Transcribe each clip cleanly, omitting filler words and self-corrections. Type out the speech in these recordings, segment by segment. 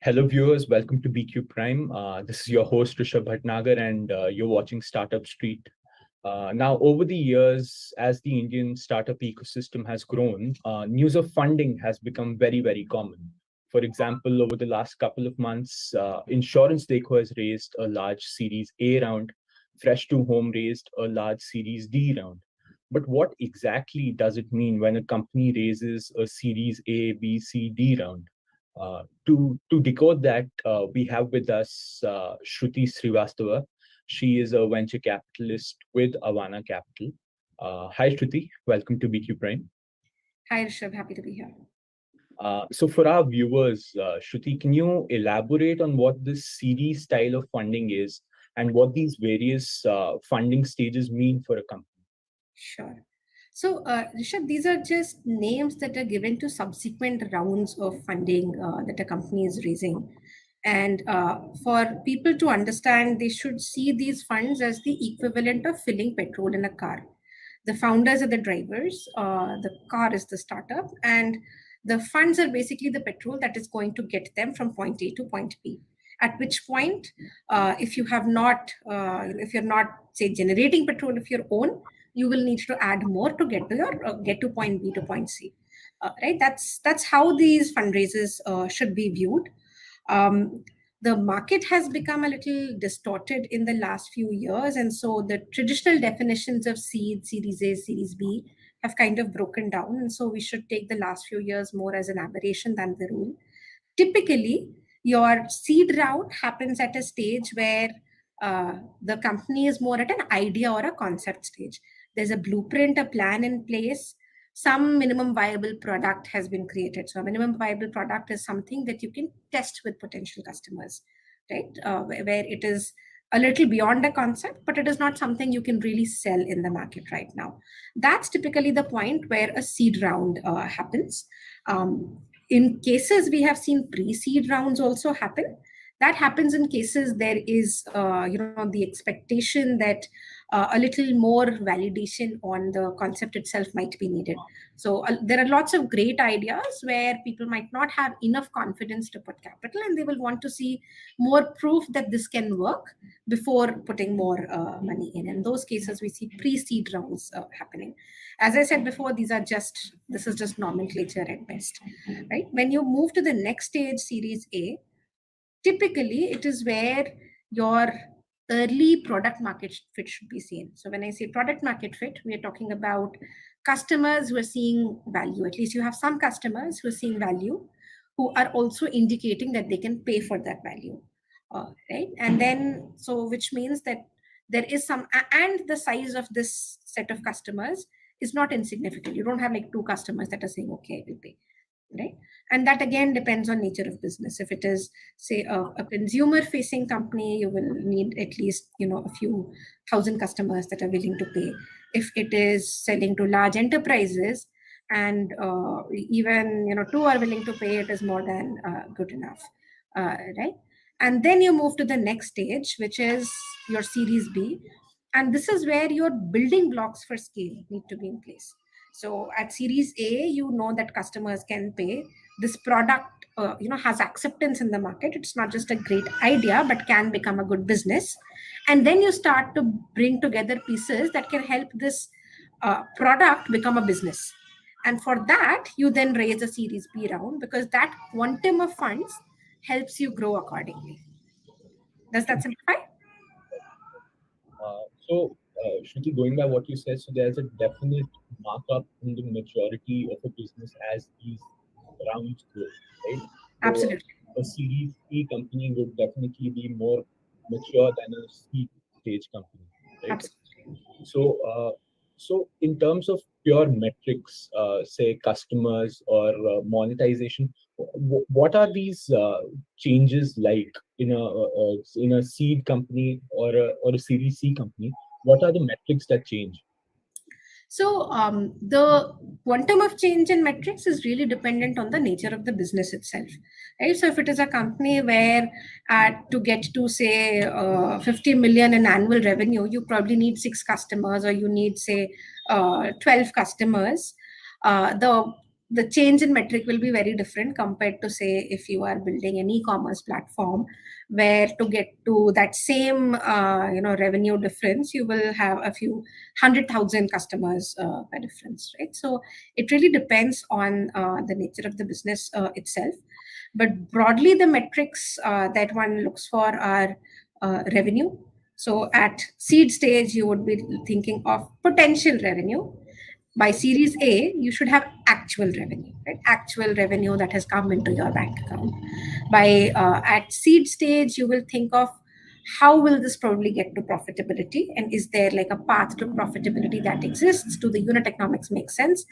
Hello, viewers. Welcome to BQ Prime. This is your host, Rishabh Bhatnagar, and you're watching Startup Street. Now, over the years, as the Indian startup ecosystem has grown, news of funding has become very, very common. For example, over the last couple of months, InsuranceDekho has raised a large Series A round. FreshToHome raised a large Series D round. But what exactly does it mean when a company raises a Series A, B, C, D round? To decode that, we have with us Shruti Srivastava. She is a venture capitalist with Avaana Capital. Hi, Shruti. Welcome to BQ Prime. Hi, Rishabh. Happy to be here. So for our viewers, Shruti, can you elaborate on what this series style of funding is and what these various funding stages mean for a company? Sure. So, Rishabh, these are just names that are given to subsequent rounds of funding that a company is raising. And for people to understand, they should see these funds as the equivalent of filling petrol in a car. The founders are the drivers, the car is the startup, and the funds are basically the petrol that is going to get them from point A to point B. At which point, if you have not, if you're not, say, generating petrol of your own, you will need to add more to get to your get to point B to point C. Right? That's how these fundraisers should be viewed. Um, the market has become a little distorted in the last few years, and so the traditional definitions of seed, Series A, Series B have kind of broken down, and so we should take the last few years more as an aberration than the rule. Typically, your seed round happens at a stage where the company is more at an idea or a concept stage. There's a blueprint, a plan in place. Some minimum viable product has been created. So, a minimum viable product is something that you can test with potential customers, right? Where it is a little beyond a concept, but it is not something you can really sell in the market right now. That's typically the point where a seed round happens. In cases we have seen pre-seed rounds also happen. That happens in cases there is the expectation that a little more validation on the concept itself might be needed. So there are lots of great ideas where people might not have enough confidence to put capital, and they will want to see more proof that this can work before putting more money in those cases we see pre-seed rounds happening. As I said before, this is just nomenclature at best, right? When you move to the next stage, Series A, typically it is where your early product market fit should be seen. So when I say product market fit, we are talking about customers who are seeing value. At least you have some customers who are seeing value, who are also indicating that they can pay for that value, right? And then, so which means that there is some, and the size of this set of customers is not insignificant. You don't have like two customers that are saying, okay, I will pay, right? And that again depends on nature of business. If it is, say, a consumer facing company, you will need at least a few thousand customers that are willing to pay. If it is selling to large enterprises, and even two are willing to pay, it is more than good enough, right? And then you move to the next stage, which is your Series B, and this is where your building blocks for scale need to be in place. So at Series A, you know that customers can pay. This product, has acceptance in the market. It's not just a great idea, but can become a good business. And then you start to bring together pieces that can help this product become a business. And for that, you then raise a Series B round, because that quantum of funds helps you grow accordingly. Does that simplify? Shruti, going by what you said, so there's a definite markup in the maturity of a business as these rounds grow, right? So Absolutely. a Series E company would definitely be more mature than a seed stage company, right? Absolutely. So in terms of pure metrics, say customers or monetization, what are these changes like in a seed company or a Series C company? What are the metrics that change? So the quantum of change in metrics is really dependent on the nature of the business itself, right? So if it is a company where to get to say 50 million in annual revenue, you probably need 6 customers, or you need say 12 customers. The the change in metric will be very different compared to, say, if you are building an e-commerce platform, where to get to that same revenue difference, you will have a few 100,000 customers by difference, right? So it really depends on the nature of the business itself. But broadly, the metrics that one looks for are revenue. So at seed stage, you would be thinking of potential revenue. By series A, you should have actual revenue, right? Actual revenue that has come into your bank account. By at seed stage, you will think of how will this probably get to profitability, and is there like a path to profitability that exists? Do the unit economics make sense?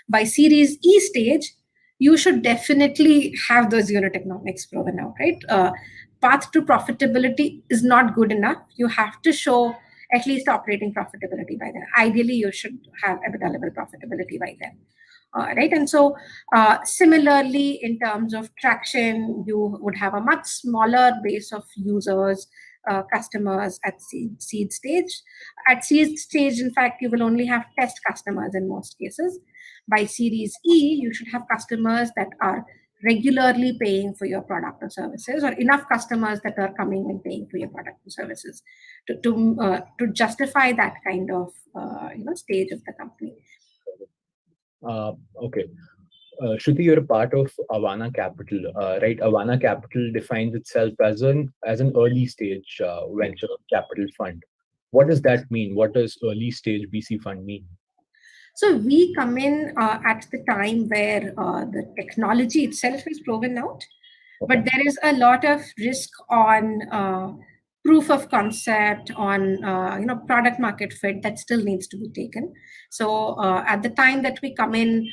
By series E stage, you should definitely have those unit economics proven out, right? Path to profitability is not good enough. You have to show at least operating profitability by then. Ideally, you should have EBITDA level profitability by then. Right. And so similarly, in terms of traction, you would have a much smaller base of users, customers at seed stage. At seed stage, in fact, you will only have test customers in most cases. By series E, you should have customers that are regularly paying for your product or services, or enough customers that are coming and paying for your product or services to justify that kind of stage of the company. Okay. Shruti, you're a part of Avaana Capital, right? Avaana Capital defines itself as an early stage venture capital fund. What does that mean? What does early stage VC fund mean? So we come in at the time where the technology itself is proven out, but there is a lot of risk on proof of concept, on product market fit that still needs to be taken. So at the time that we come in,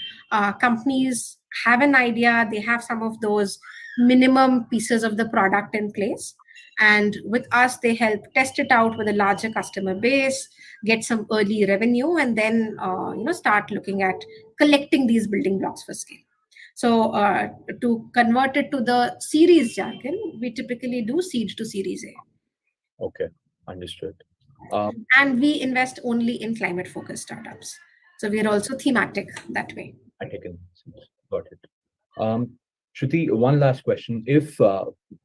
companies have an idea, they have some of those minimum pieces of the product in place, and with us they help test it out with a larger customer base, get some early revenue, and then start looking at collecting these building blocks for scale. So to convert it to the series jargon, we typically do seed to series A. Okay, understood. And we invest only in climate focused startups. So we are also thematic that way. I taken. Got it. Shruti, one last question. If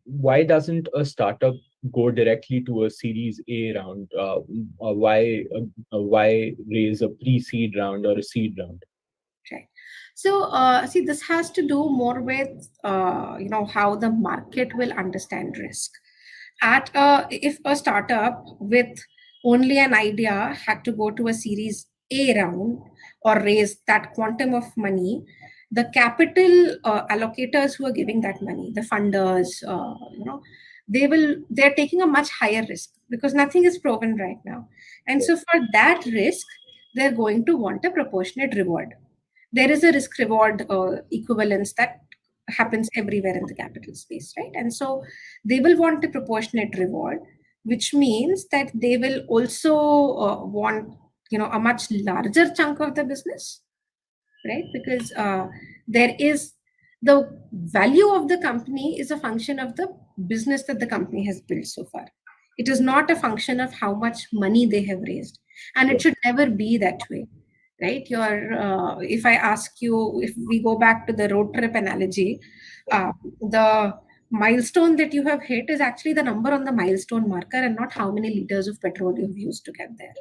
why doesn't a startup go directly to a Series A round? Why raise a pre-seed round or a seed round? Right. So see, this has to do more with how the market will understand risk. If a startup with only an idea had to go to a Series A round or raise that quantum of money, the capital allocators who are giving that money, the funders, they're taking a much higher risk because nothing is proven right now. And so for that risk, they're going to want a proportionate reward. There is a risk reward equivalence that happens everywhere in the capital space, right? And so they will want a proportionate reward, which means that they will also want a much larger chunk of the business, right? Because there is the value of the company is a function of the business that the company has built so far. It is not a function of how much money they have raised, and it should never be that way, right? If I ask you, if we go back to the road trip analogy, the milestone that you have hit is actually the number on the milestone marker and not how many liters of petrol you've used to get there,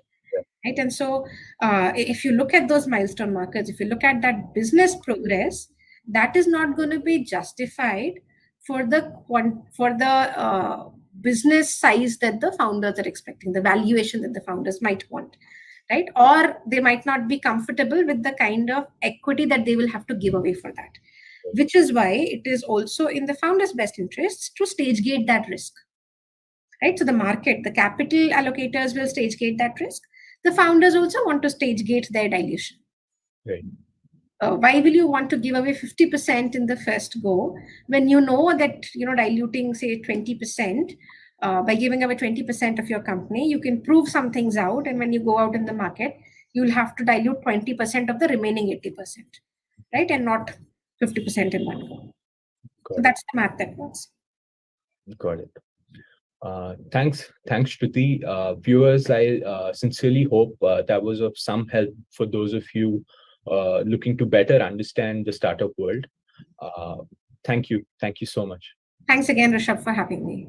right? And so if you look at those milestone markers, if you look at that business progress, that is not going to be justified for the business size that the founders are expecting, the valuation that the founders might want, right? Or they might not be comfortable with the kind of equity that they will have to give away for that, which is why it is also in the founder's best interests to stage gate that risk, right? So the market, the capital allocators will stage gate that risk. The founders also want to stage gate their dilution. Right. Why will you want to give away 50% in the first go when you know that diluting say 20%, by giving away 20% of your company, you can prove some things out, and when you go out in the market, you'll have to dilute 20% of the remaining 80%, right? And not 50% in one go. So that's the math that works. Got it. Thanks, Shruti. Viewers, I sincerely hope that was of some help for those of you looking to better understand the startup world. Thank you so much. Thanks again, Rishabh, for having me.